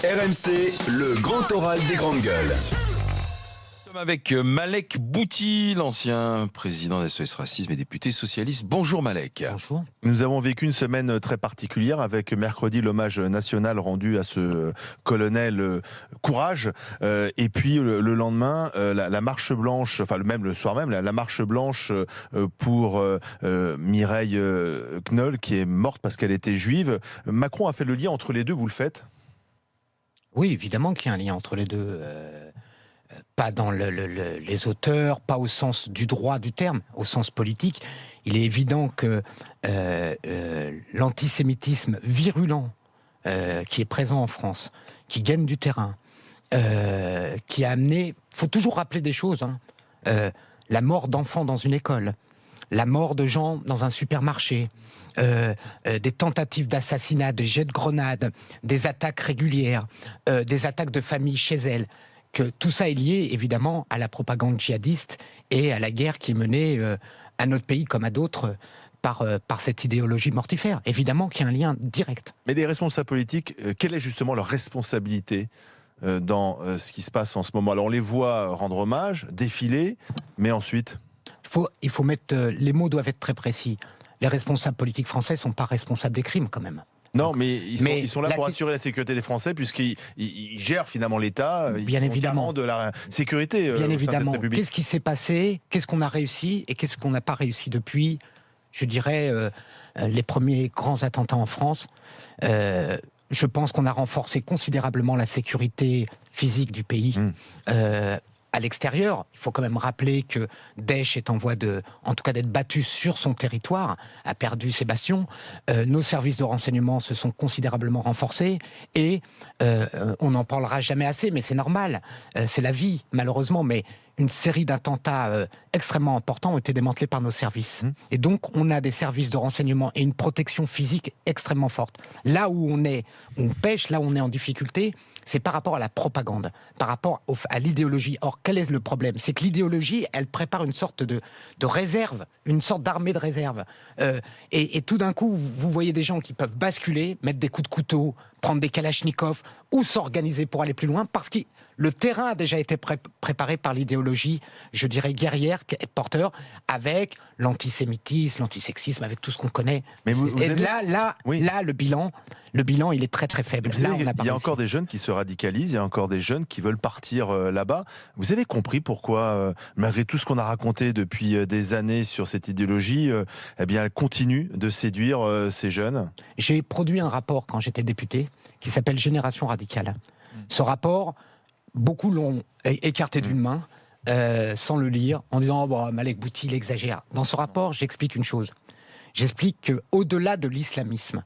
RMC, le grand oral des grandes gueules. Nous sommes avec Malek Bouti, l'ancien président de SOS Racisme et député socialiste. Bonjour Malek. Bonjour. Nous avons vécu une semaine très particulière avec mercredi l'hommage national rendu à ce colonel Courage et puis le lendemain la marche blanche, enfin même le soir même la marche blanche pour Mireille Knoll qui est morte parce qu'elle était juive. Macron a fait le lien entre les deux, vous le faites ? Oui, évidemment qu'il y a un lien entre les deux. Pas dans les auteurs, pas au sens du droit du terme, au sens politique. Il est évident que l'antisémitisme virulent qui est présent en France, qui gagne du terrain, qui a amené... Il faut toujours rappeler des choses. La mort d'enfants dans une école, la mort de gens dans un supermarché, des tentatives d'assassinat, des jets de grenades, des attaques régulières, des attaques de famille chez elles, que tout ça est lié évidemment à la propagande djihadiste et à la guerre qui est menée à notre pays comme à d'autres par cette idéologie mortifère. Évidemment qu'il y a un lien direct. Mais les responsables politiques, quelle est justement leur responsabilité dans ce qui se passe en ce moment ? Alors on les voit rendre hommage, défiler, mais ensuite... Il faut mettre... les mots doivent être très précis. Les responsables politiques français ne sont pas responsables des crimes quand même. Non, mais ils sont là pour assurer la sécurité des Français puisqu'ils gèrent finalement l'État. Bien ils sont évidemment. garants de la sécurité. Bien évidemment. Au sein de cette République. Qu'est-ce qui s'est passé ? Qu'est-ce qu'on a réussi ? Et qu'est-ce qu'on n'a pas réussi depuis, je dirais, les premiers grands attentats en France ? Je pense qu'on a renforcé considérablement la sécurité physique du pays. À l'extérieur, il faut quand même rappeler que Daesh est en voie d'être battu sur son territoire, a perdu ses bastions. Nos services de renseignement se sont considérablement renforcés et on n'en parlera jamais assez, mais c'est normal. C'est la vie, malheureusement, mais une série d'attentats extrêmement importants ont été démantelés par nos services. Et donc, on a des services de renseignement et une protection physique extrêmement forte. Là où on pêche, là où on est en difficulté, c'est par rapport à la propagande, par rapport à l'idéologie. Or, quel est le problème ? C'est que l'idéologie, elle prépare une sorte de réserve, une sorte d'armée de réserve. Et tout d'un coup, vous voyez des gens qui peuvent basculer, mettre des coups de couteau, prendre des kalachnikovs, ou s'organiser pour aller plus loin, parce que le terrain a déjà été préparé par l'idéologie, je dirais, guerrière, porteur, avec l'antisémitisme, l'antisexisme, avec tout ce qu'on connaît. Mais là, le bilan, il est très très faible. Là, il y a encore des jeunes qui se radicalisent, il y a encore des jeunes qui veulent partir là-bas. Vous avez compris pourquoi, malgré tout ce qu'on a raconté depuis des années sur cette idéologie, eh bien, elle continue de séduire ces jeunes ? J'ai produit un rapport quand j'étais député qui s'appelle Génération radicale. Ce rapport, beaucoup l'ont écarté d'une main, sans le lire, en disant Malek Bouti, il exagère. Dans ce rapport, j'explique une chose. J'explique qu'au-delà de l'islamisme,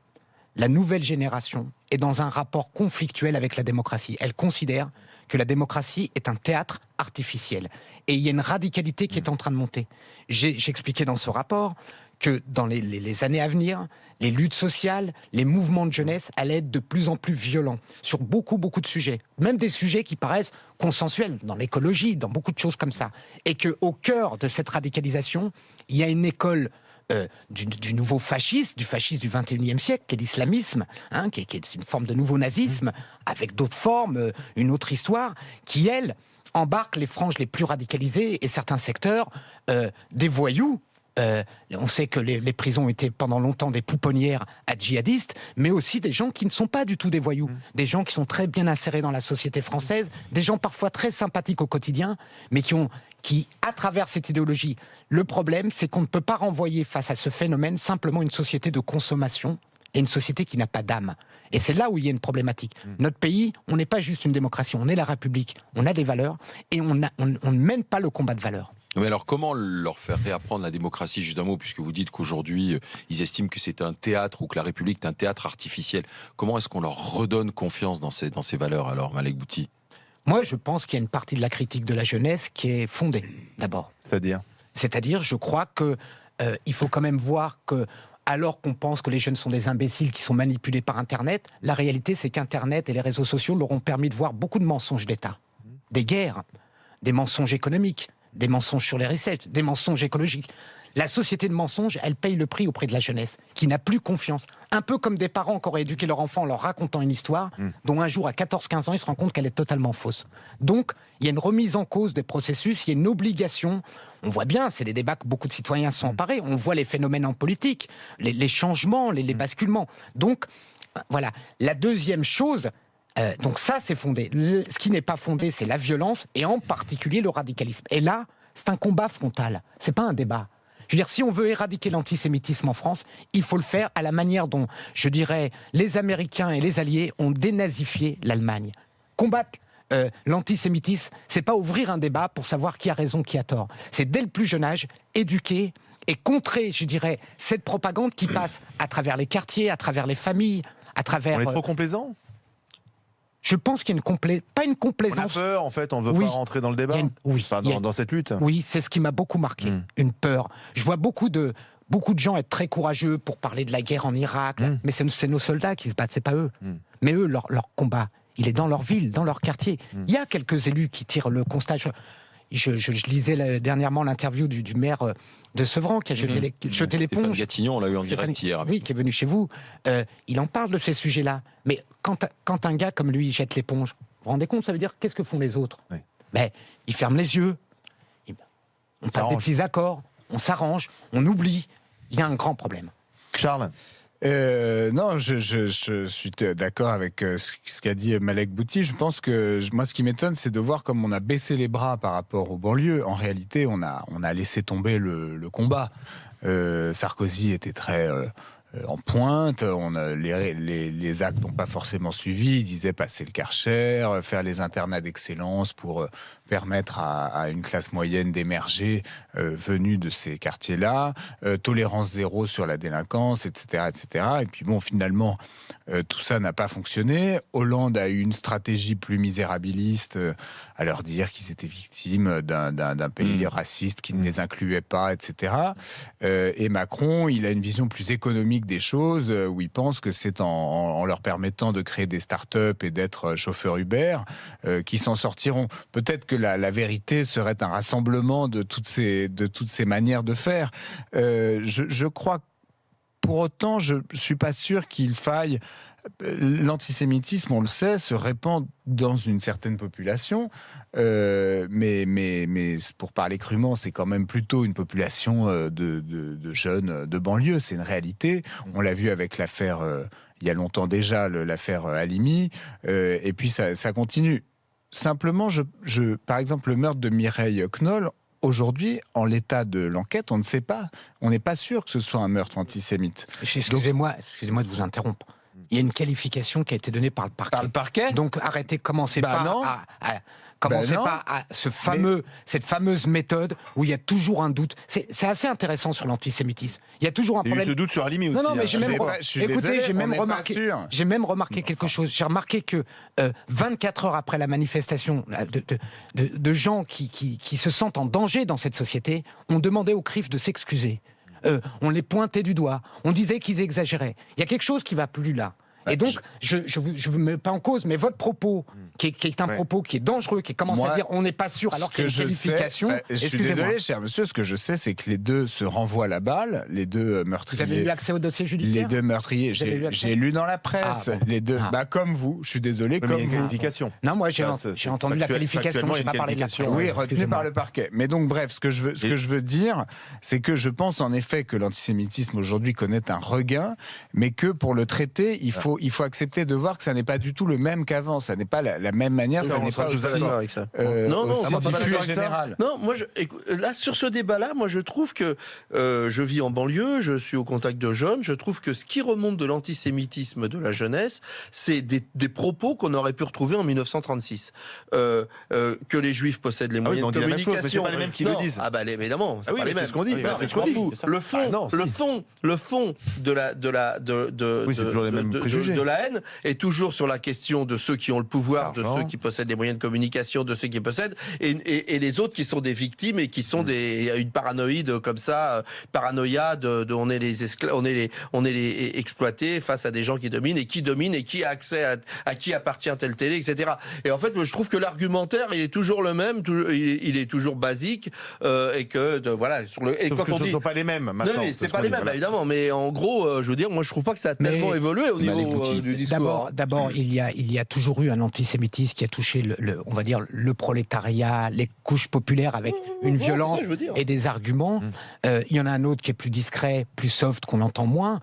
la nouvelle génération est dans un rapport conflictuel avec la démocratie. Elle considère que la démocratie est un théâtre artificiel. Et il y a une radicalité qui est en train de monter. J'expliquais dans ce rapport que dans les années à venir, les luttes sociales, les mouvements de jeunesse allaient être de plus en plus violents sur beaucoup, beaucoup de sujets. Même des sujets qui paraissent consensuels, dans l'écologie, dans beaucoup de choses comme ça. Et qu'au cœur de cette radicalisation, il y a une école du nouveau fascisme, du fascisme du XXIe siècle, qui est l'islamisme, qui est une forme de nouveau nazisme, avec d'autres formes, une autre histoire, qui, elle, embarque les franges les plus radicalisées et certains secteurs, des voyous. On sait que les prisons étaient pendant longtemps des pouponnières à djihadistes, mais aussi des gens qui ne sont pas du tout des voyous, des gens qui sont très bien insérés dans la société française, des gens parfois très sympathiques au quotidien, mais qui, à travers cette idéologie, le problème, c'est qu'on ne peut pas renvoyer face à ce phénomène simplement une société de consommation et une société qui n'a pas d'âme. Et c'est là où il y a une problématique. Notre pays, on n'est pas juste une démocratie, on est la République, on a des valeurs, et on ne mène pas le combat de valeurs. Mais alors, comment leur faire réapprendre la démocratie, juste un mot, puisque vous dites qu'aujourd'hui, ils estiment que c'est un théâtre ou que la République est un théâtre artificiel. Comment est-ce qu'on leur redonne confiance dans ces valeurs, alors, Malek Bouti ? Moi, je pense qu'il y a une partie de la critique de la jeunesse qui est fondée, d'abord. C'est-à-dire, je crois que il faut quand même voir que, alors qu'on pense que les jeunes sont des imbéciles qui sont manipulés par Internet, la réalité, c'est qu'Internet et les réseaux sociaux leur ont permis de voir beaucoup de mensonges d'État. Des guerres, des mensonges économiques, des mensonges sur les recettes, des mensonges écologiques. la société de mensonges, elle paye le prix auprès de la jeunesse, qui n'a plus confiance. Un peu comme des parents qui auraient éduqué leur enfant en leur racontant une histoire, dont un jour, à 14-15 ans, il se rend compte qu'elle est totalement fausse. Donc, il y a une remise en cause des processus, il y a une obligation. On voit bien, c'est des débats que beaucoup de citoyens sont emparés. On voit les phénomènes en politique, les changements, les basculements. Donc, voilà. La deuxième chose, donc ça, c'est fondé. Ce qui n'est pas fondé, c'est la violence, et en particulier le radicalisme. Et là, c'est un combat frontal. C'est pas un débat. Je veux dire, si on veut éradiquer l'antisémitisme en France, il faut le faire à la manière dont, je dirais, les Américains et les Alliés ont dénazifié l'Allemagne. Combattre l'antisémitisme, c'est pas ouvrir un débat pour savoir qui a raison, qui a tort. C'est dès le plus jeune âge, éduquer et contrer, je dirais, cette propagande qui passe à travers les quartiers, à travers les familles, à travers... On est trop complaisant. Je pense qu'il y a pas une On a complaisance. peur, en fait, on veut Oui. pas rentrer dans le débat. Oui, Enfin, dans cette lutte. Oui, c'est ce qui m'a beaucoup marqué, une peur. Je vois beaucoup de gens être très courageux pour parler de la guerre en Irak, mais c'est nos soldats qui se battent, c'est pas eux. Mais eux, leur combat, il est dans leur ville, dans leur quartier. Il y a quelques élus qui tirent le constat. Je lisais dernièrement l'interview du maire de Sevran qui a jeté Stéphane l'éponge. Gatignon, on l'a eu en Stéphane- direct hier. Oui, qui est venu chez vous. Il en parle de ces sujets-là. Mais quand un gars comme lui jette l'éponge, vous vous rendez compte, ça veut dire qu'est-ce que font les autres? Oui. Ben, ils ferment les yeux, on passe des petits accords, on s'arrange, on oublie. Il y a un grand problème. Charles, Non, je suis d'accord avec ce qu'a dit Malek Bouti. Je pense que moi, ce qui m'étonne, c'est de voir comme on a baissé les bras par rapport aux banlieues. En réalité, on a laissé tomber le combat. Sarkozy était très en pointe. Les actes n'ont pas forcément suivi. Il disait passer le Karcher, faire les internats d'excellence pour permettre à une classe moyenne d'émerger venue de ces quartiers-là, tolérance zéro sur la délinquance, etc., etc. Et puis bon, finalement, tout ça n'a pas fonctionné. Hollande a eu une stratégie plus misérabiliste, à leur dire qu'ils étaient victimes d'un pays raciste qui ne les incluait pas, etc. Et Macron, il a une vision plus économique des choses, où il pense que c'est en leur permettant de créer des start-up et d'être chauffeur Uber qu'ils s'en sortiront. Peut-être que la vérité serait un rassemblement de toutes ces manières de faire. Je crois, pour autant, je suis pas sûr qu'il faille... L'antisémitisme, on le sait, se répand dans une certaine population, mais pour parler crûment, c'est quand même plutôt une population de jeunes de banlieue. C'est une réalité. On l'a vu avec l'affaire, il y a longtemps déjà, l'affaire Halimi, et puis ça continue. Simplement, par exemple, le meurtre de Mireille Knoll, aujourd'hui, en l'état de l'enquête, on ne sait pas. On n'est pas sûr que ce soit un meurtre antisémite. Excusez-moi de vous interrompre. Il y a une qualification qui a été donnée par le parquet. Par le parquet ? Donc arrêtez, commencez non. pas à cette fameuse méthode où il y a toujours un doute. C'est assez intéressant sur l'antisémitisme. Il y a toujours un il y a eu problème. ce doute sur Halimi aussi. Non, mais j'ai même Bon. remarqué quelque chose. J'ai remarqué que 24 heures après la manifestation de gens qui se sentent en danger dans cette société, on demandait aux CRIF de s'excuser. On les pointait du doigt. On disait qu'ils exagéraient. Il y a quelque chose qui ne va plus là. Et donc, je vous mets pas en cause, mais votre propos, qui est un propos qui est dangereux, qui commence à dire on n'est pas sûr, alors qu'il y a une qualification. Je suis désolé, cher monsieur, ce que je sais, c'est que les deux se renvoient la balle, les deux meurtriers. Vous avez eu accès au dossier judiciaire ? Les deux meurtriers, j'ai lu dans la presse, les deux. Comme vous, je suis désolé, comme il y a une vous. qualification. Non, moi j'ai entendu la qualification, je n'ai pas parlé de la presse. Oui, retenue par le parquet. Mais donc, bref, ce que je veux dire, c'est que je pense en effet que l'antisémitisme aujourd'hui connaît un regain, mais que pour le traiter, il faut accepter de voir que ça n'est pas du tout le même qu'avant. Ça n'est pas la même manière, ça n'est pas aussi diffus et général. Non, moi, là, sur ce débat-là, moi, je trouve que je vis en banlieue, je suis au contact de jeunes, je trouve que ce qui remonte de l'antisémitisme de la jeunesse, c'est des propos qu'on aurait pu retrouver en 1936. Que les Juifs possèdent les moyens de communication. C'est pas les mêmes qui le disent. Ah bah évidemment, c'est pas les mêmes. C'est ce qu'on dit. C'est ce qu'on dit. Le fond de Oui, c'est toujours les mêmes préjugés. de la haine est toujours sur la question de ceux qui ont le pouvoir, de ceux qui possèdent des moyens de communication, de ceux qui possèdent, et les autres qui sont des victimes et qui sont une paranoïde comme ça, paranoïa on est les exploités face à des gens qui dominent et qui a accès à qui appartient telle télé, etc. Et en fait, je trouve que l'argumentaire, il est toujours le même, il est toujours basique, et que voilà. Sauf que ce ne sont pas les mêmes maintenant. Non, c'est pas les mêmes, évidemment. Mais en gros, je veux dire, moi, je trouve pas que ça a tellement évolué au niveau du discours. D'abord, il y a toujours eu un antisémitisme qui a touché on va dire, le prolétariat, les couches populaires avec une violence et des arguments. Il y en a un autre qui est plus discret, plus soft, qu'on entend moins,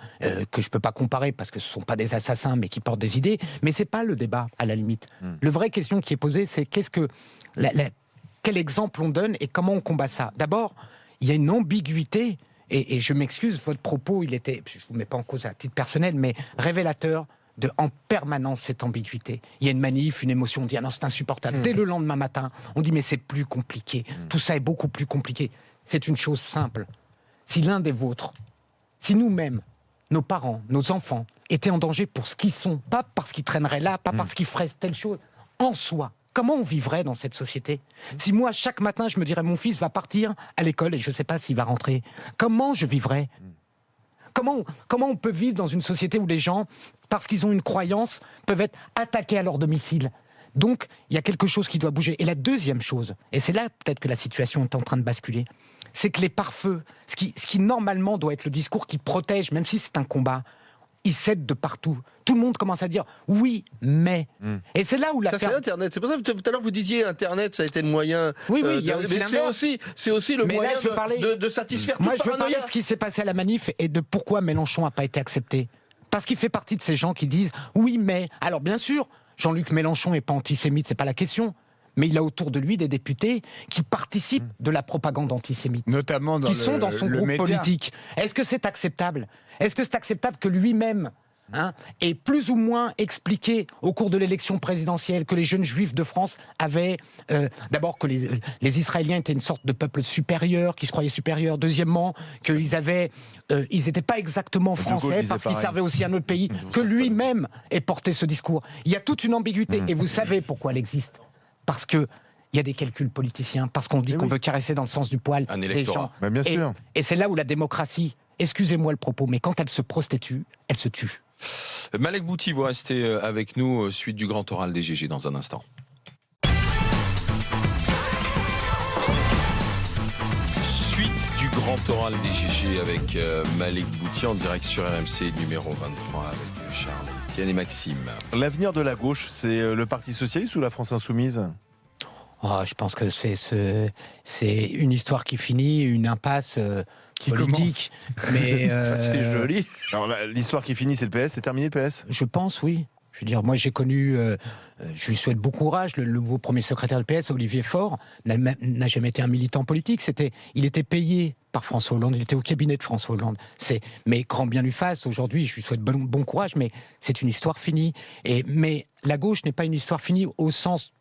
que je peux pas comparer parce que ce sont pas des assassins, mais qui portent des idées. Mais c'est pas le débat, à la limite. Le vraie question qui est posée, c'est quel exemple on donne et comment on combat ça. D'abord, il y a une ambiguïté, et je m'excuse, votre propos, il était, je ne vous mets pas en cause à titre personnel, mais révélateur de en permanence cette ambiguïté. Il y a une manif, une émotion, on dit ah non, c'est insupportable. Dès le lendemain matin, on dit mais c'est plus compliqué. Tout ça est beaucoup plus compliqué. C'est une chose simple. Si l'un des vôtres, si nous-mêmes, nos parents, nos enfants, étaient en danger pour ce qu'ils sont, pas parce qu'ils traîneraient là, pas parce qu'ils feraient telle chose, en soi, comment on vivrait dans cette société? Si moi, chaque matin, je me dirais, mon fils va partir à l'école et je ne sais pas s'il va rentrer, comment je vivrais? Comment on peut vivre dans une société où les gens, parce qu'ils ont une croyance, peuvent être attaqués à leur domicile? Donc, il y a quelque chose qui doit bouger. Et la deuxième chose, et c'est là peut-être que la situation est en train de basculer, c'est que les pare-feux, ce qui normalement doit être le discours qui protège, même si c'est un combat, ils cèdent de partout. Tout le monde commence à dire oui, mais. Et c'est là où ça, c'est Internet. C'est pour ça que tout à l'heure vous disiez Internet, ça a été le moyen. Oui, il y a aussi mais c'est aussi le moyen de satisfaire toute paranoïa. Moi, je veux parler de ce qui s'est passé à la manif et de pourquoi Mélenchon n'a pas été accepté. Parce qu'il fait partie de ces gens qui disent oui, mais. Alors bien sûr, Jean-Luc Mélenchon n'est pas antisémite, c'est pas la question. Mais il a autour de lui des députés qui participent de la propagande antisémite. Notamment qui sont dans son groupe politique. Est-ce que c'est acceptable? Est-ce que c'est acceptable que lui-même ait plus ou moins expliqué au cours de l'élection présidentielle que les jeunes juifs de France avaient... D'abord que les Israéliens étaient une sorte de peuple supérieur, qui se croyait supérieur. Deuxièmement, qu'ils n'étaient pas exactement français parce qu'ils servaient aussi un autre pays. Que lui-même ait porté ce discours. Il y a toute une ambiguïté. Et vous savez pourquoi elle existe. Parce que il y a des calculs politiciens, parce qu'on dit qu'on veut caresser dans le sens du poil des gens. Bah, bien sûr. Et c'est là où la démocratie, excusez-moi le propos, mais quand elle se prostitue, elle se tue. Malek Bouti, vous restez avec nous, suite du grand oral des GG dans un instant. Suite du grand oral des GG avec Malek Bouti en direct sur RMC numéro 23 avec Charles, Etienne et Maxime. L'avenir de la gauche, c'est le Parti Socialiste ou la France Insoumise? Je pense que c'est une histoire qui finit, une impasse politique. Mais c'est joli. Alors l'histoire qui finit, c'est le PS, c'est terminé le PS? Je pense, oui. Je veux dire, moi j'ai connu, je lui souhaite beaucoup courage, le nouveau premier secrétaire du PS, Olivier Faure, n'a jamais été un militant politique. Il était payé par François Hollande, il était au cabinet de François Hollande. Mais grand bien lui fasse, aujourd'hui je lui souhaite bon courage, mais c'est une histoire finie. Mais la gauche n'est pas une histoire finie au sens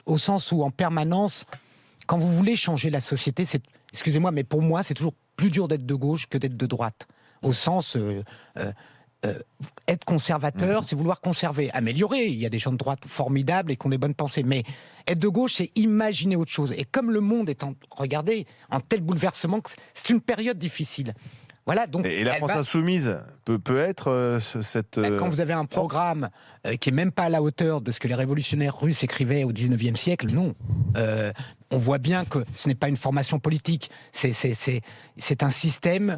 où en permanence, quand vous voulez changer la société, excusez-moi, mais pour moi c'est toujours plus dur d'être de gauche que d'être de droite. Au sens... être conservateur, c'est vouloir conserver, améliorer. Il y a des gens de droite formidables et qui ont des bonnes pensées. Mais être de gauche, c'est imaginer autre chose. Et comme le monde est regardez, en tel bouleversement, c'est une période difficile. Voilà, donc et la France Insoumise peut être cette... Quand vous avez un programme qui est même pas à la hauteur de ce que les révolutionnaires russes écrivaient au 19e siècle, non. On voit bien que ce n'est pas une formation politique, c'est un système,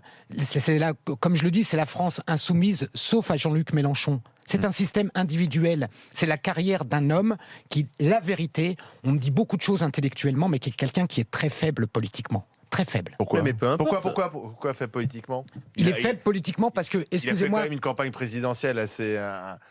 comme je le dis, c'est la France insoumise, sauf à Jean-Luc Mélenchon. C'est un système individuel, c'est la carrière d'un homme qui, la vérité, on me dit beaucoup de choses intellectuellement, mais qui est quelqu'un qui est très faible politiquement. Très faible. Pourquoi? Mais peu importe. Pourquoi faible politiquement? Il est faible politiquement parce que, excusez-moi... Il a fait quand même une campagne présidentielle assez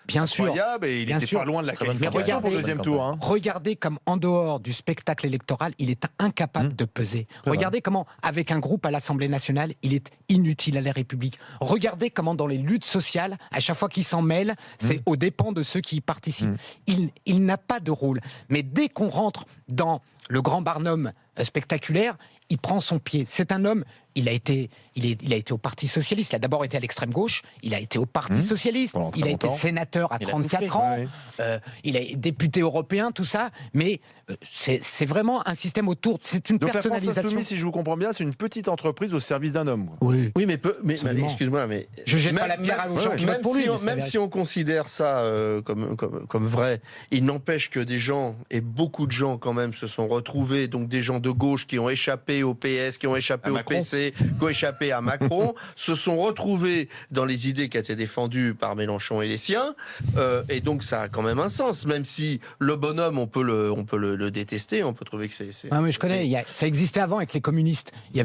bien incroyable et il était pas loin de la qualification pour le deuxième tour. Regardez comme en dehors du spectacle électoral, il est incapable de peser. Regardez comment, avec un groupe à l'Assemblée nationale, il est inutile à la République. Regardez comment dans les luttes sociales, à chaque fois qu'il s'en mêle, c'est aux dépens de ceux qui y participent. Il n'a pas de rôle. Mais dès qu'on rentre dans le grand Barnum spectaculaire, il prend son pied. C'est un homme il a été au Parti Socialiste. Il a d'abord été à l'extrême gauche, il a été au Parti Socialiste, Pendant très il a été longtemps. sénateur à Il a 34 tout fait. ans, Ouais. il est député européen, tout ça, mais c'est vraiment un système autour, c'est une Donc la France personnalisation. Insoumise, si je vous comprends bien, c'est une petite entreprise au service d'un homme. Oui. Oui, mais Absolument. excuse-moi, mais Je jette pas la pierre aux gens qui votent pour lui, mais c'est la même si on considère ça comme vrai, il n'empêche que des gens, et beaucoup de gens quand même, se sont retrouvés, donc des gens de gauche qui ont échappé au PS, qui ont échappé au PC, qui ont échappé à Macron, se sont retrouvés dans les idées qui étaient défendues par Mélenchon et les siens, et donc ça a quand même un sens, même si le bonhomme, on peut le détester, on peut trouver que c'est... Ah, mais je connais, ça existait avant avec les communistes. Il y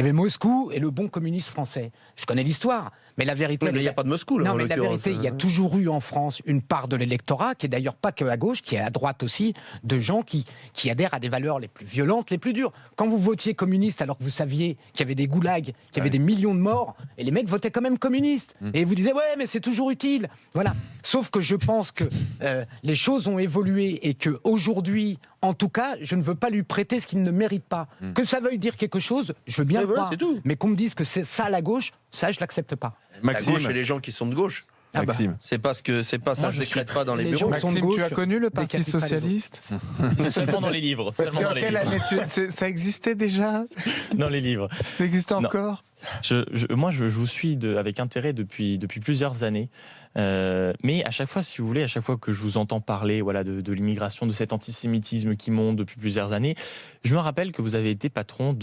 avait Moscou et le bon communiste français. Je connais l'histoire, mais la vérité... Oui, mais il n'y a pas de Moscou, là, Non, en mais la l'occurrence. vérité, il y a toujours eu en France une part de l'électorat, qui est d'ailleurs pas que à gauche, qui est à droite aussi, de gens qui adhèrent à des valeurs les plus violentes, les plus dures. Quand vous votiez communiste, alors que vous saviez qu'il y avait des goulags, qu'il y avait des millions de morts, et les mecs votaient quand même communistes. Et vous disiez, ouais, mais c'est toujours utile. Voilà. Sauf que je pense que les choses ont évolué et que aujourd'hui, en tout cas, je ne veux pas lui prêter ce qu'il ne mérite pas. Que ça veuille dire quelque chose, je veux bien Mais le voilà, croire. c'est tout. Mais qu'on me dise que c'est ça la gauche, ça, je l'accepte pas. La Maxime, gauche et les gens qui sont de gauche. Ah bah. Maxime. Ça se décrète pas dans les les bureaux. gens sont de Maxime, gauche, tu as connu le Parti décapite pas les socialiste? Seulement dans les livres. Parce Seulement dans que les quelle livres. année ça existait déjà? Dans les livres. Ça existe Non. encore? Moi, je vous suis avec intérêt depuis plusieurs années. Mais à chaque fois, si vous voulez, à chaque fois que je vous entends parler de l'immigration, de cet antisémitisme qui monte depuis plusieurs années, je me rappelle que vous avez été patron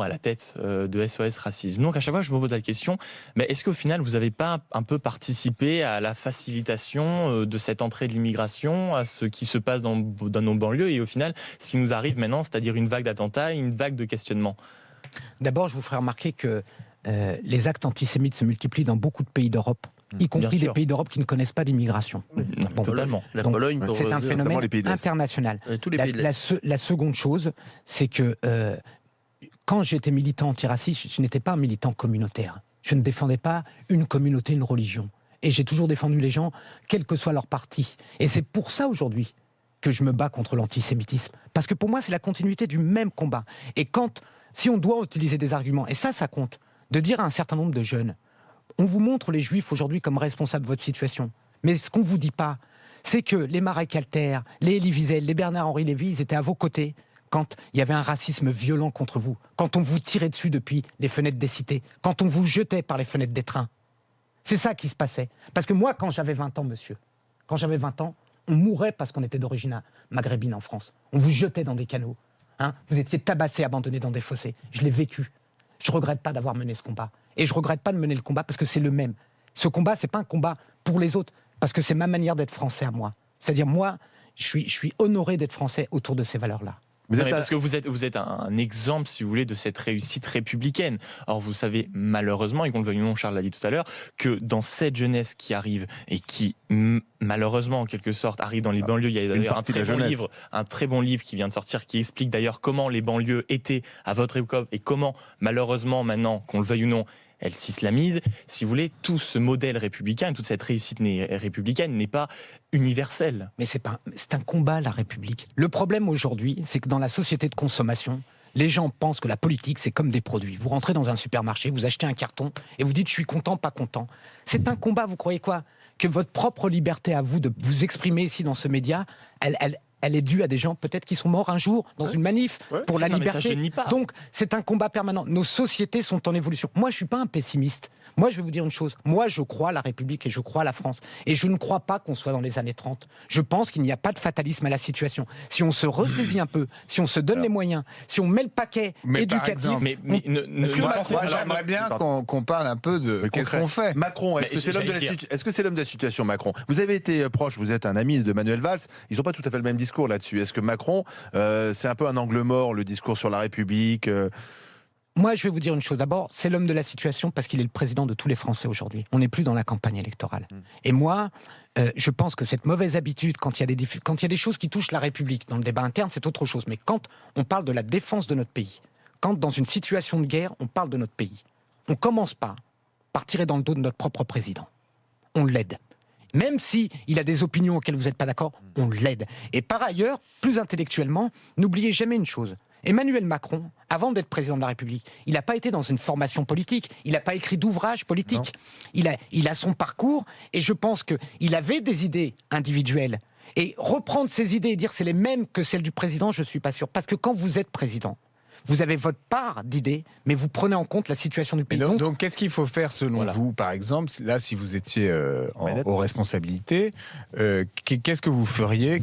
à la tête de SOS Racisme. Donc à chaque fois, je me pose la question, mais est-ce qu'au final, vous n'avez pas un peu participé à la facilitation de cette entrée de l'immigration, à ce qui se passe dans nos banlieues, et au final, ce qui nous arrive maintenant, c'est-à-dire une vague d'attentats, une vague de questionnements? D'abord, je vous ferai remarquer que les actes antisémites se multiplient dans beaucoup de pays d'Europe, y compris bien des sûr. pays d'Europe qui ne connaissent pas d'immigration. Bon, Totalement. La Donc, Pologne, pour c'est un dire, phénomène les pays de l'Est. international. tous les pays de l'Est. La seconde chose, c'est que quand j'étais militant antiraciste, je n'étais pas un militant communautaire. Je ne défendais pas une communauté, une religion. Et j'ai toujours défendu les gens, quel que soit leur parti. Et c'est pour ça aujourd'hui que je me bats contre l'antisémitisme. Parce que pour moi, c'est la continuité du même combat. Et si on doit utiliser des arguments, et ça compte, de dire à un certain nombre de jeunes, on vous montre les juifs aujourd'hui comme responsables de votre situation. Mais ce qu'on ne vous dit pas, c'est que les Marek Alter, les Elie Wiesel, les Bernard-Henri Lévy, ils étaient à vos côtés quand il y avait un racisme violent contre vous, quand on vous tirait dessus depuis les fenêtres des cités, quand on vous jetait par les fenêtres des trains. C'est ça qui se passait. Parce que moi, quand j'avais 20 ans, monsieur, quand j'avais 20 ans, on mourait parce qu'on était d'origine maghrébine en France. On vous jetait dans des canaux. Hein, vous étiez tabassés, abandonnés dans des fossés. Je l'ai vécu. Je ne regrette pas d'avoir mené ce combat. Et je ne regrette pas de mener le combat parce que c'est le même. Ce combat, ce n'est pas un combat pour les autres, parce que c'est ma manière d'être français à moi. C'est-à-dire, moi, je suis honoré d'être français autour de ces valeurs-là. Vous Non, êtes mais à- parce que vous êtes un exemple, si vous voulez, de cette réussite républicaine. Or, vous savez, malheureusement, et qu'on le veuille ou non, Charles l'a dit tout à l'heure, que dans cette jeunesse qui arrive et qui, malheureusement, en quelque sorte, arrive dans les banlieues, il y a d'ailleurs partie de la jeunesse. un très bon livre qui vient de sortir, qui explique d'ailleurs comment les banlieues étaient à votre époque et comment, malheureusement, maintenant, qu'on le veuille ou non, elles s'islamisent. Si vous voulez, tout ce modèle républicain, toute cette réussite républicaine n'est pas universelle. Mais c'est un combat, la République. Le problème aujourd'hui, c'est que dans la société de consommation, les gens pensent que la politique, c'est comme des produits. Vous rentrez dans un supermarché, vous achetez un carton et vous dites « je suis content, pas content ». C'est un combat, vous croyez quoi? Que votre propre liberté à vous de vous exprimer ici dans ce média, elle est due à des gens peut-être qui sont morts un jour dans une manif pour la Non, mais ça, liberté. je nie pas. Donc, c'est un combat permanent. Nos sociétés sont en évolution. Moi, je ne suis pas un pessimiste. Moi, je vais vous dire une chose. Moi, je crois à la République et je crois à la France. Et je ne crois pas qu'on soit dans les années 30. Je pense qu'il n'y a pas de fatalisme à la situation. Si on se ressaisit un peu, si on se donne les moyens, si on met le paquet Mais par éducatif... exemple, Mais Est-ce que Moi, Macron- j'aimerais bien qu'on parle un peu de Mais qu'est-ce concret. qu'on fait. Macron, est-ce Mais que c'est l'homme de j'allais dire. est-ce que c'est l'homme de la situation, Macron? Vous avez été proche, vous êtes un ami de Manuel Valls. Ils n'ont pas tout à fait le même discours là-dessus. Est-ce que Macron, c'est un peu un angle mort, le discours sur la République Moi, je vais vous dire une chose. D'abord, c'est l'homme de la situation parce qu'il est le président de tous les Français aujourd'hui. On n'est plus dans la campagne électorale. Et moi, je pense que cette mauvaise habitude, quand il y a des choses qui touchent la République dans le débat interne, c'est autre chose. Mais quand on parle de la défense de notre pays, quand dans une situation de guerre, on parle de notre pays, on commence pas par tirer dans le dos de notre propre président. On l'aide. Même si il a des opinions auxquelles vous n'êtes pas d'accord, on l'aide. Et par ailleurs, plus intellectuellement, n'oubliez jamais une chose. Emmanuel Macron avant d'être président de la République, il n'a pas été dans une formation politique, il n'a pas écrit d'ouvrage politique. Il a son parcours, et je pense qu'il avait des idées individuelles. Et reprendre ces idées et dire c'est les mêmes que celles du président, je ne suis pas sûr. Parce que quand vous êtes président, vous avez votre part d'idées, mais vous prenez en compte la situation du pays. Donc qu'est-ce qu'il faut faire selon vous, par exemple, là, si vous étiez aux responsabilités, qu'est-ce que vous feriez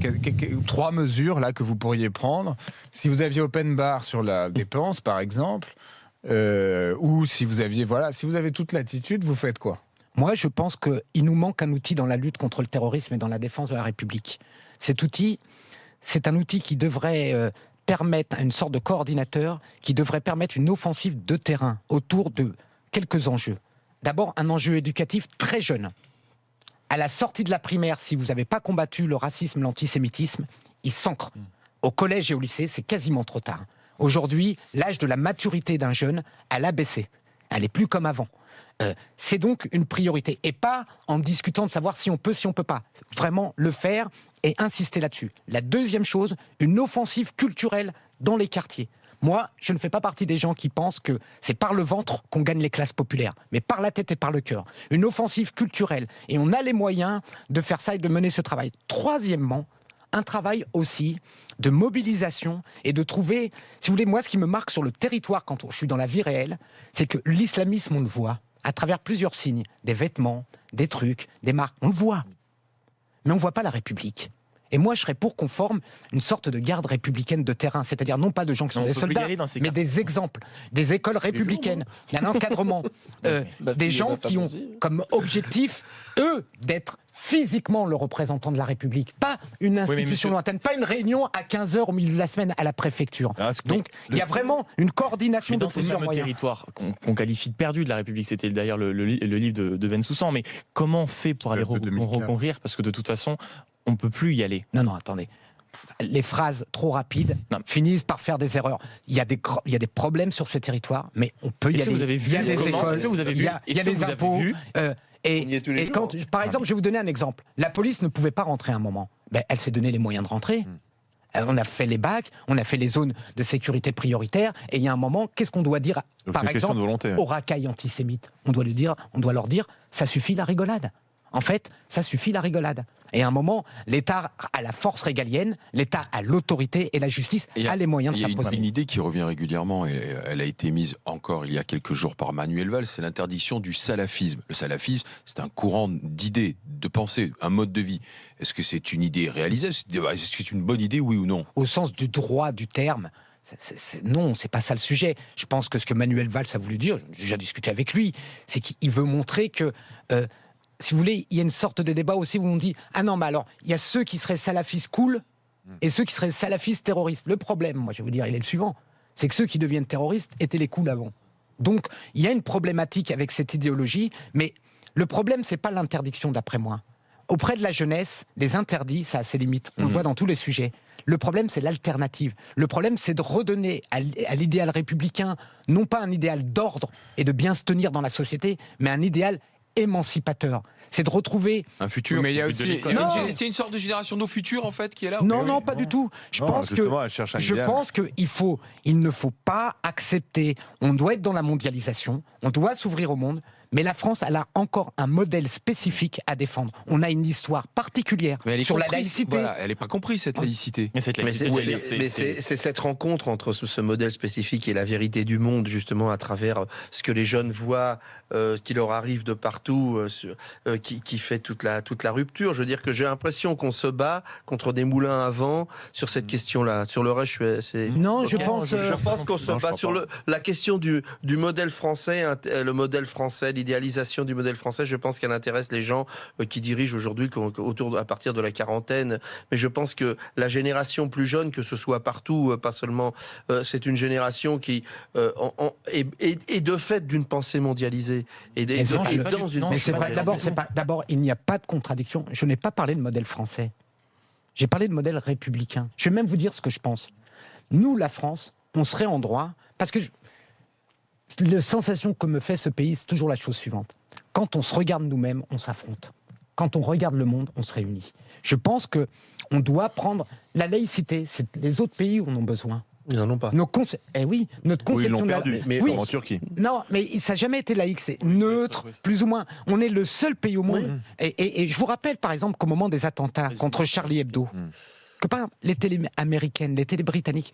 3 mesures là que vous pourriez prendre si vous aviez open bar sur la dépense, par exemple, ou si vous avez toute l'attitude, vous faites quoi? Moi, je pense qu'il nous manque un outil dans la lutte contre le terrorisme et dans la défense de la République. Cet outil, c'est un outil qui devrait permettre une sorte de coordinateur, qui devrait permettre une offensive de terrain autour de quelques enjeux. D'abord, un enjeu éducatif très jeune. À la sortie de la primaire, si vous n'avez pas combattu le racisme, l'antisémitisme, il s'ancre. Au collège et au lycée, c'est quasiment trop tard. Aujourd'hui, l'âge de la maturité d'un jeune, elle a baissé. Elle n'est plus comme avant. C'est donc une priorité. Et pas en discutant de savoir si on peut, si on ne peut pas. Vraiment le faire et insister là-dessus. La deuxième chose, une offensive culturelle dans les quartiers. Moi, je ne fais pas partie des gens qui pensent que c'est par le ventre qu'on gagne les classes populaires, mais par la tête et par le cœur. Une offensive culturelle. Et on a les moyens de faire ça et de mener ce travail. Troisièmement, un travail aussi de mobilisation et de trouver, si vous voulez, moi, ce qui me marque sur le territoire quand je suis dans la vie réelle, c'est que l'islamisme, on le voit à travers plusieurs signes, des vêtements, des trucs, des marques, on le voit. Mais on ne voit pas la République. Et moi, je serais pour qu'on forme une sorte de garde républicaine de terrain, c'est-à-dire non pas de gens qui sont des soldats, mais des exemples, des écoles républicaines, un encadrement, des gens qui ont comme objectif, eux, d'être physiquement le représentant de la République, pas une institution lointaine, pas une réunion à 15h au milieu de la semaine à la préfecture. Donc, il y a vraiment une coordination de plusieurs moyens. Dans ces territoires qu'on qualifie de perdus de la République, c'était d'ailleurs le livre de Bensoussan, mais comment on fait pour aller reconquérir? Parce que de toute façon, on ne peut plus y aller. Non, attendez. Les phrases trop rapides finissent par faire des erreurs. Il y a des problèmes sur ces territoires, mais on peut y aller. Vous avez vu, il y a des écoles, il y a des impôts. Et quand, par exemple, je vais vous donner un exemple. La police ne pouvait pas rentrer à un moment. Elle s'est donné les moyens de rentrer. On a fait les bacs, on a fait les zones de sécurité prioritaires, et il y a un moment, qu'est-ce qu'on doit dire, par exemple, aux racailles antisémites? On doit leur dire, ça suffit la rigolade. En fait, ça suffit la rigolade. Et à un moment, l'État a la force régalienne, l'État a l'autorité et la justice a les moyens de s'imposer. Il y a une idée qui revient régulièrement, et elle a été mise encore il y a quelques jours par Manuel Valls, c'est l'interdiction du salafisme. Le salafisme, c'est un courant d'idées, de pensée, un mode de vie. Est-ce que c'est une idée réalisée? Est-ce que c'est une bonne idée, oui ou non? Au sens du droit du terme, non, c'est pas ça le sujet. Je pense que ce que Manuel Valls a voulu dire, j'ai déjà discuté avec lui, c'est qu'il veut montrer que... si vous voulez, il y a une sorte de débat aussi où on dit « Ah non, mais alors, il y a ceux qui seraient salafistes cool et ceux qui seraient salafistes terroristes. » Le problème, moi, je vais vous dire, il est le suivant. C'est que ceux qui deviennent terroristes étaient les cools avant. Donc, il y a une problématique avec cette idéologie, mais le problème, c'est pas l'interdiction, d'après moi. Auprès de la jeunesse, les interdits, ça a ses limites. On le voit dans tous les sujets. Le problème, c'est l'alternative. Le problème, c'est de redonner à l'idéal républicain, non pas un idéal d'ordre et de bien se tenir dans la société, mais un idéal émancipateur. C'est de retrouver un futur. Mais il y a aussi c'est une sorte de génération de nos futurs en fait qui est là. Non, pas du tout. Je pense qu'il ne faut pas accepter. On doit être dans la mondialisation. On doit s'ouvrir au monde. Mais la France, elle a encore un modèle spécifique à défendre. On a une histoire particulière sur la laïcité. Voilà, elle n'est pas comprise, cette laïcité. Mais c'est cette rencontre entre ce modèle spécifique et la vérité du monde, justement, à travers ce que les jeunes voient, qui leur arrive de partout, qui fait toute la rupture. Je veux dire que j'ai l'impression qu'on se bat contre des moulins à vent sur cette question-là. Sur le reste, je pense qu'on se bat sur la question du modèle français, le modèle français, l'idéalisation du modèle français. Je pense qu'elle intéresse les gens qui dirigent aujourd'hui à partir de la quarantaine. Mais je pense que la génération plus jeune, que ce soit partout, pas seulement, c'est une génération qui est de fait d'une pensée mondialisée. D'abord, il n'y a pas de contradiction. Je n'ai pas parlé de modèle français. J'ai parlé de modèle républicain. Je vais même vous dire ce que je pense. Nous, la France, on serait en droit, parce que la sensation que me fait ce pays, c'est toujours la chose suivante. Quand on se regarde nous-mêmes, on s'affronte. Quand on regarde le monde, on se réunit. Je pense qu'on doit prendre la laïcité. Les autres pays en ont besoin. Ils n'en ont pas. Oui, notre Oui, ils conception l'ont de la... perdu, mais oui. en Turquie. Non, mais ça n'a jamais été laïque, c'est neutre, plus ou moins. On est le seul pays au monde. Et je vous rappelle, par exemple, qu'au moment des attentats contre Charlie Hebdo, que par exemple, les télés américaines, les télés britanniques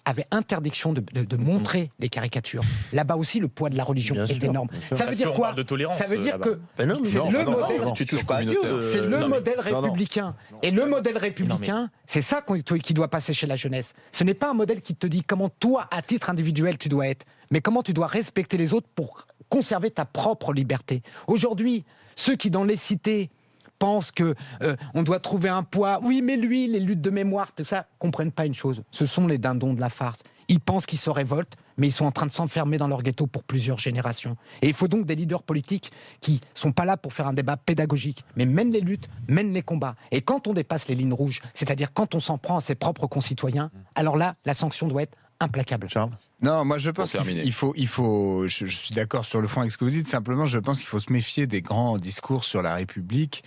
avaient interdiction de montrer les caricatures. Là-bas aussi, le poids de la religion Bien est sûr, énorme. bien sûr. Ça veut Parce dire qu'on quoi? parle de tolérance, Ça veut dire là-bas. que Ben non, mais c'est non, le non, non, modèle. non, tu touches pas à Dieu. C'est le non, mais- modèle républicain. Et le modèle républicain, c'est ça qui doit passer chez la jeunesse. Ce n'est pas un modèle qui te dit comment toi, à titre individuel, tu dois être, mais comment tu dois respecter les autres pour conserver ta propre liberté. Aujourd'hui, ceux qui, dans les cités, pensent que on doit trouver un poids, oui, mais lui, les luttes de mémoire, tout ça, comprennent pas une chose. Ce sont les dindons de la farce. Ils pensent qu'ils se révoltent, mais ils sont en train de s'enfermer dans leur ghetto pour plusieurs générations. Et il faut donc des leaders politiques qui sont pas là pour faire un débat pédagogique, mais mènent les luttes, mènent les combats. Et quand on dépasse les lignes rouges, c'est-à-dire quand on s'en prend à ses propres concitoyens, alors là, la sanction doit être implacable. Charles ? Non, moi je pense terminer. qu'il faut, je suis d'accord sur le fond avec ce que vous dites, simplement je pense qu'il faut se méfier des grands discours sur la République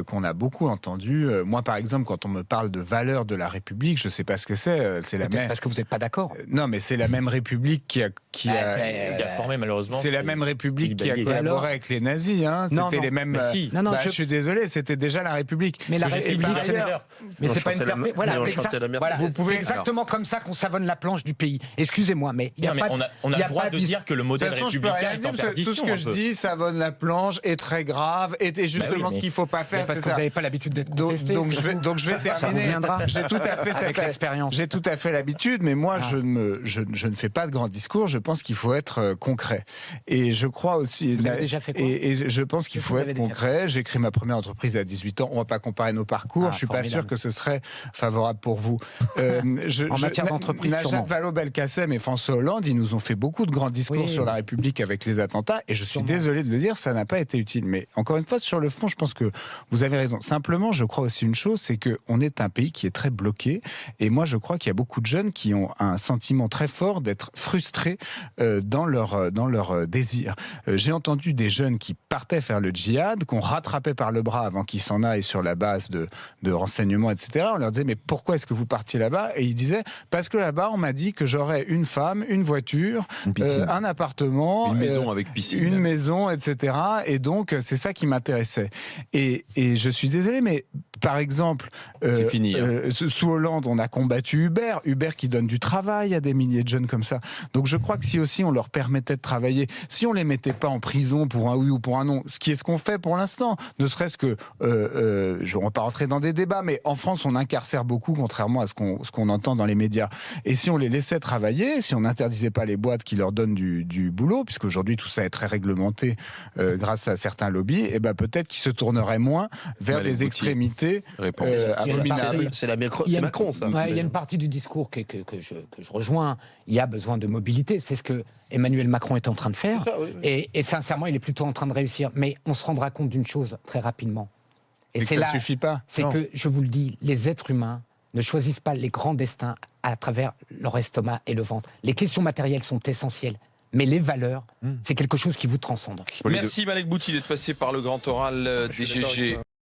qu'on a beaucoup entendus. Moi par exemple, quand on me parle de valeurs de la République, je sais pas ce que c'est la Peut-être même... parce que vous n'êtes pas d'accord. Non, mais c'est la même République qui a Qui a formé malheureusement. c'est la même République qui a Philippe collaboré alors avec les nazis. Hein. Non, C'était non. les mêmes... Mais si. Non, non, je suis désolé, c'était déjà la République. Mais la Ce que j'ai- République, par c'est ailleurs, Mais On c'est pas une chantait la- perfection. mais Voilà, on c'est chantait la exact- Marseillaise. voilà, Vous pouvez- c'est exactement comme ça qu'on savonne la planche du pays. Excusez-moi, mais il y a Non, mais pas. on a il y le droit pas de dire que le De modèle toute façon, je peux républicain rien est dire, en parce que perdition. tout ce que je dis, savonne la planche, est très grave, est justement oui, ce qu'il faut pas Mais faire, parce que vous etc. n'avez pas l'habitude d'être Donc, contesté. donc je vais Ça terminer. reviendra. J'ai tout à fait Avec l'expérience. J'ai tout à fait l'habitude, mais moi, Ah. je ne fais pas de grands discours. Je pense qu'il faut être concret. Et je crois aussi. Vous avez déjà fait quoi et je pense qu'il Qu'est-ce faut que vous être avez déjà concret. J'ai créé ma première entreprise à 18 ans. On va pas comparer nos parcours. Ah, Je suis pas sûr formidable. que ce serait favorable pour vous. En matière d'entreprise, sûrement. Najat Vallaud-Belkacem et François Hollande, ils nous ont fait beaucoup de grands discours Oui. sur la République avec les attentats. Et je suis Sûrement. désolé de le dire, ça n'a pas été utile. Mais encore une fois, sur le fond, je pense que vous avez raison. Simplement, je crois aussi une chose, c'est qu'on est un pays qui est très bloqué. Et moi, je crois qu'il y a beaucoup de jeunes qui ont un sentiment très fort d'être frustrés dans leur désir. J'ai entendu des jeunes qui partaient faire le djihad, qu'on rattrapait par le bras avant qu'ils s'en aillent sur la base de renseignements, etc. On leur disait, mais pourquoi est-ce que vous partiez là-bas? Et ils disaient, parce que là-bas, on m'a dit que j'aurais une femme, une voiture, Une piscine. un appartement, Une maison avec piscine. une maison, etc. Et donc, c'est ça qui m'intéressait. Et je suis désolé, mais par exemple, C'est fini, sous Hollande, on a combattu Uber qui donne du travail à des milliers de jeunes comme ça. Donc je crois que si aussi on leur permettait de travailler, si on les mettait pas en prison pour un oui ou pour un non, ce qu'on fait pour l'instant, ne serait-ce que, je ne vais pas rentrer dans des débats, mais en France, on incarcère beaucoup, contrairement à ce qu'on entend dans les médias. Et si on les laissait travailler, si on n'interdisait pas les boîtes qui leur donnent du boulot, puisqu'aujourd'hui tout ça est très réglementé grâce à certains lobbies, et ben peut-être qu'ils se tourneraient moins vers Malek des Boutier. extrémités Réponse. abominables. C'est Il y a une- Macron, ça. Ouais, il y a une partie du discours que je rejoins. Il y a besoin de mobilité. C'est ce que Emmanuel Macron est en train de faire. C'est ça, oui, oui. Et sincèrement, il est plutôt en train de réussir. Mais on se rendra compte d'une chose très rapidement. Et que c'est ça là, suffit pas. c'est Non. que, je vous le dis, les êtres humains ne choisissent pas les grands destins à travers leur estomac et le ventre. Les questions matérielles sont essentielles. Mais les valeurs, c'est quelque chose qui vous transcende. Merci Malek Bouti d'être passé par le grand oral Je suis d'accord avec DGG. toi.